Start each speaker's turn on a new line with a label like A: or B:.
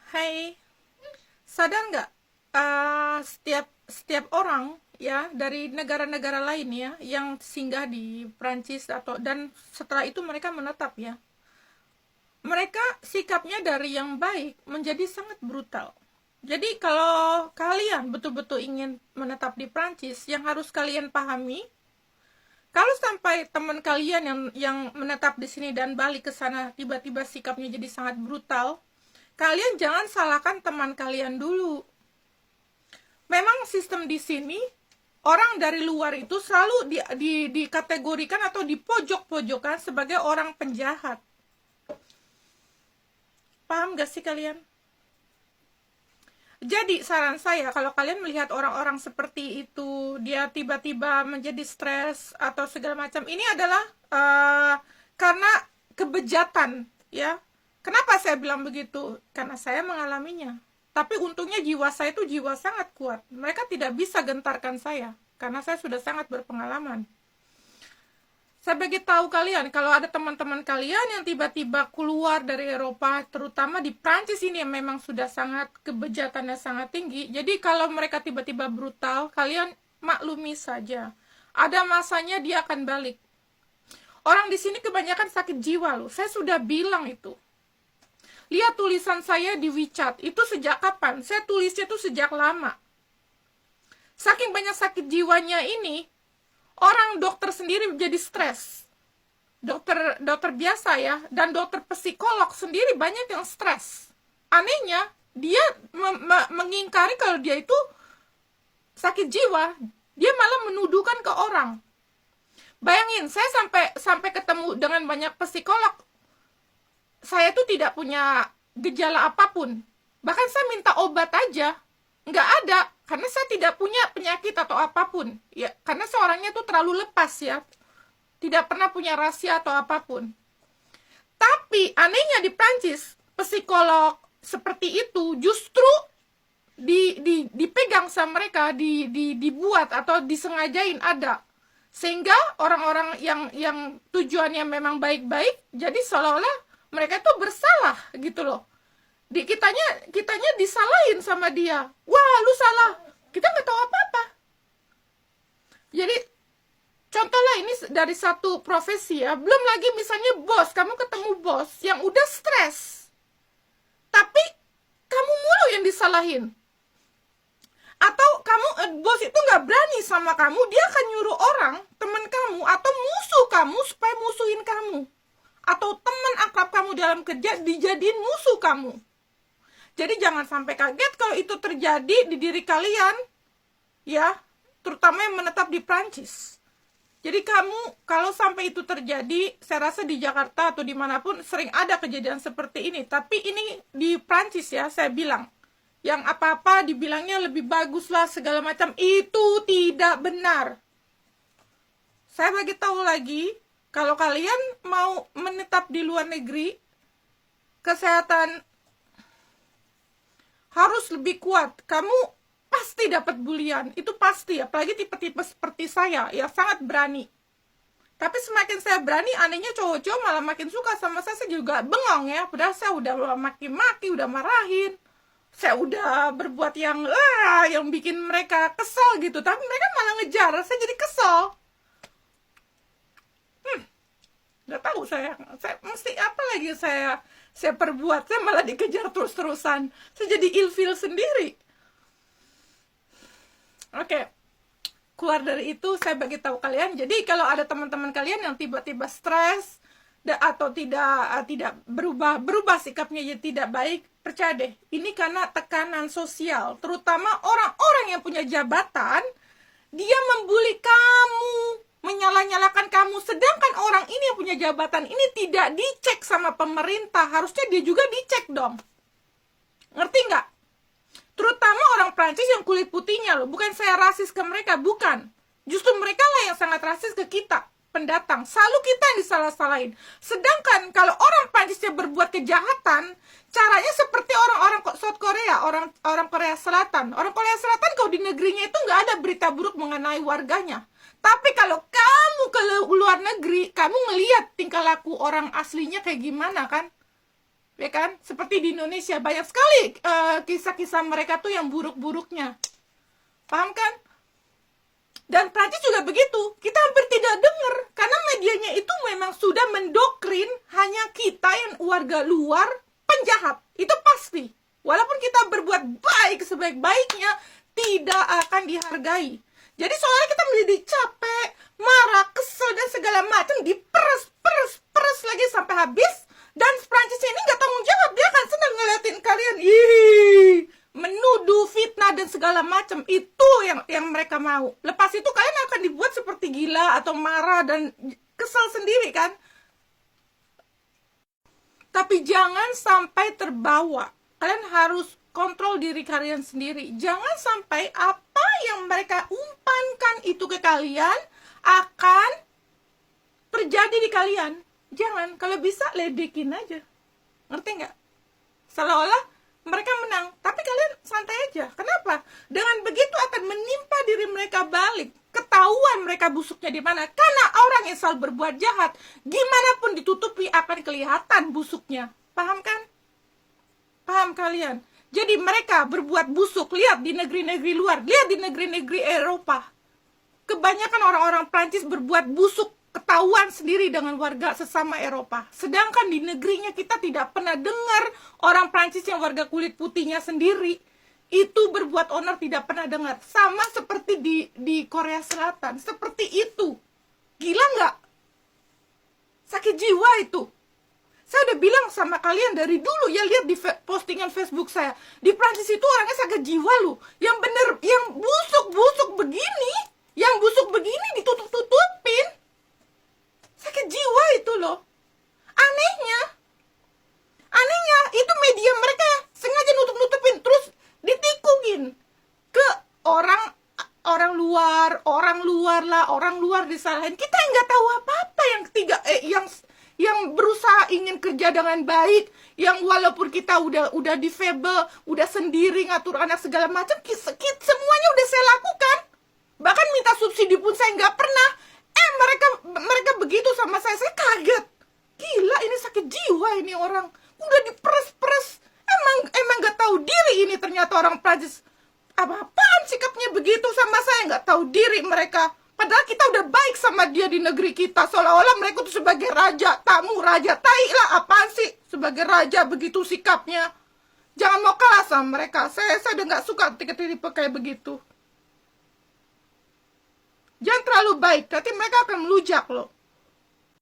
A: Hai, sadar nggak? Setiap orang ya dari negara-negara lain ya yang singgah di Prancis dan setelah itu mereka menetap ya. Mereka sikapnya dari yang baik menjadi sangat brutal. Jadi kalau kalian betul-betul ingin menetap di Prancis, yang harus kalian pahami, kalau sampai teman kalian yang menetap di sini dan balik ke sana tiba-tiba sikapnya jadi sangat brutal, kalian jangan salahkan teman kalian dulu. Memang sistem di sini orang dari luar itu selalu dikategorikan atau dipojok-pojokan sebagai orang penjahat. Paham gak sih kalian? Jadi saran saya, kalau kalian melihat orang-orang seperti itu, dia tiba-tiba menjadi stres atau segala macam, ini adalah karena kebejatan ya. Kenapa saya bilang begitu? Karena saya mengalaminya. Tapi untungnya jiwa saya itu jiwa sangat kuat. Mereka tidak bisa gentarkan saya karena saya sudah sangat berpengalaman. Saya bagi tahu kalian, kalau ada teman-teman kalian yang tiba-tiba keluar dari Eropa, terutama di Prancis ini yang memang sudah sangat kebejatannya sangat tinggi. Jadi kalau mereka tiba-tiba brutal, kalian maklumi saja. Ada masanya dia akan balik. Orang di sini kebanyakan sakit jiwa loh. Saya sudah bilang itu. Lihat tulisan saya di WeChat, itu sejak kapan? Saya tulisnya itu sejak lama. Saking banyak sakit jiwanya ini, orang dokter sendiri menjadi stres. Dokter biasa ya, dan dokter psikolog sendiri banyak yang stres. Anehnya, dia mengingkari kalau dia itu sakit jiwa, dia malah menuduhkan ke orang. Bayangin, saya sampai ketemu dengan banyak psikolog, saya tuh tidak punya gejala apapun. Bahkan saya minta obat aja, nggak ada, karena saya tidak punya penyakit atau apapun. Ya, karena seorangnya tuh terlalu lepas ya, tidak pernah punya rahasia atau apapun. Tapi anehnya di Prancis, psikolog seperti itu justru dipegang sama mereka, dibuat atau disengajain ada. Sehingga orang-orang yang tujuannya memang baik-baik, jadi seolah-olah mereka tuh bersalah gitu loh. Kitanya disalahin sama dia. Wah, lu salah. Kita nggak tahu apa-apa. Jadi contohlah ini dari satu profesi ya. Belum lagi misalnya bos, kamu ketemu bos yang udah stres. Tapi kamu mulu yang disalahin. Atau bos itu nggak berani sama kamu, dia akan nyuruh orang, teman kamu atau musuh kamu supaya musuhin kamu. Atau teman akrab kamu dalam kerja dijadiin musuh kamu. Jadi jangan sampai kaget kalau itu terjadi di diri kalian, ya, terutama yang menetap di Prancis. Jadi kamu, kalau sampai itu terjadi, saya rasa di Jakarta atau dimanapun sering ada kejadian seperti ini. Tapi ini di Prancis ya, saya bilang. Yang apa-apa dibilangnya lebih bagus lah, segala macam. Itu tidak benar. Saya bagi tahu lagi, kalau kalian mau menetap di luar negeri, kesehatan harus lebih kuat. Kamu pasti dapat bulian, itu pasti, apalagi tipe-tipe seperti saya, ya sangat berani. Tapi semakin saya berani, anehnya cowok-cowok malah makin suka sama saya juga bengong ya. Padahal saya udah maki-maki, udah marahin. Saya udah berbuat yang bikin mereka kesel gitu. Tapi mereka malah ngejar, saya jadi kesel. Nggak tahu saya mesti apa lagi saya perbuat. Saya malah dikejar terus-terusan. Saya jadi ilfil sendiri. Oke. Keluar dari itu, saya bagi tahu kalian. Jadi kalau ada teman-teman kalian yang tiba-tiba stres atau tidak berubah sikapnya jadi tidak baik, percaya deh, ini karena tekanan sosial. Terutama orang-orang yang punya jabatan, dia membuli kamu, menyalah-nyalakan kamu, sedangkan orang ini yang punya jabatan ini tidak dicek sama pemerintah. Harusnya dia juga dicek dong. Ngerti nggak? Terutama orang Prancis yang kulit putihnya loh. Bukan saya rasis ke mereka, bukan. Justru mereka lah yang sangat rasis ke kita, pendatang. Selalu kita yang disalah-salahin. Sedangkan kalau orang Prancisnya berbuat kejahatan, caranya seperti orang-orang South Korea, orang Korea Selatan. Orang Korea Selatan kalau di negerinya itu nggak ada berita buruk mengenai warganya. Tapi kalau kamu ke luar negeri, kamu ngelihat tingkah laku orang aslinya kayak gimana kan? ya kan? Seperti di Indonesia banyak sekali kisah-kisah mereka tuh yang buruk-buruknya, paham kan? Dan Prancis juga begitu, kita hampir tidak dengar karena medianya itu memang sudah mendoktrin hanya kita yang warga luar penjahat, itu pasti. Walaupun kita berbuat baik sebaik-baiknya, tidak akan dihargai. Jadi soalnya kita menjadi capek, marah, kesel, dan segala macam, diperes lagi sampai habis. Dan Prancis ini nggak tanggung jawab, dia akan senang ngeliatin kalian, menuduh, fitnah, dan segala macam. Itu yang mereka mau. Lepas itu kalian akan dibuat seperti gila atau marah dan kesal sendiri kan. Tapi jangan sampai terbawa. Kalian harus kontrol diri kalian sendiri. Jangan sampai apa yang mereka umpankan itu ke kalian akan terjadi di kalian. Jangan, kalau bisa ledekin aja. Ngerti nggak? Seolah-olah mereka menang, tapi kalian santai aja. Kenapa? Dengan begitu akan menimpa diri mereka balik. Ketahuan mereka busuknya di mana. Karena orang yang selalu berbuat jahat, gimana pun ditutupi akan kelihatan busuknya. Paham kan? Paham kalian? Jadi mereka berbuat busuk. Lihat di negeri-negeri luar, lihat di negeri-negeri Eropa. Kebanyakan orang-orang Prancis berbuat busuk, ketahuan sendiri dengan warga sesama Eropa. Sedangkan di negerinya kita tidak pernah dengar orang Prancis yang warga kulit putihnya sendiri itu berbuat onar, tidak pernah dengar. Sama seperti di Korea Selatan, seperti itu. Gila nggak? Sakit jiwa itu. Saya udah bilang sama kalian dari dulu ya, lihat di postingan Facebook saya. Di Prancis itu orangnya sakit jiwa loh. Yang bener, yang busuk-busuk begini, yang busuk begini ditutup-tutupin. Sakit jiwa itu loh. Anehnya itu media mereka sengaja nutup-nutupin, terus ditikungin ke orang luar disalahin. Kita nggak tahu apa-apa. Yang ketiga yang berusaha ingin kerja dengan baik, yang walaupun kita udah difabel, udah sendiri ngatur anak segala macam, semuanya udah saya lakukan. Bahkan minta subsidi pun saya nggak pernah. Mereka begitu sama saya kaget. Gila, ini sakit jiwa ini orang. Udah diperes-peres. Emang nggak tahu diri ini ternyata orang Prancis. Apa-apaan sikapnya begitu sama saya, nggak tahu diri mereka. Padahal kita udah baik sama dia di negeri kita. Seolah-olah mereka tuh sebagai raja, tamu raja. Tai lah, apaan sih sebagai raja begitu sikapnya. Jangan mau kalah sama mereka. Saya udah nggak suka tipe-tipe kayak begitu. Jangan terlalu baik, nanti mereka akan melujak loh.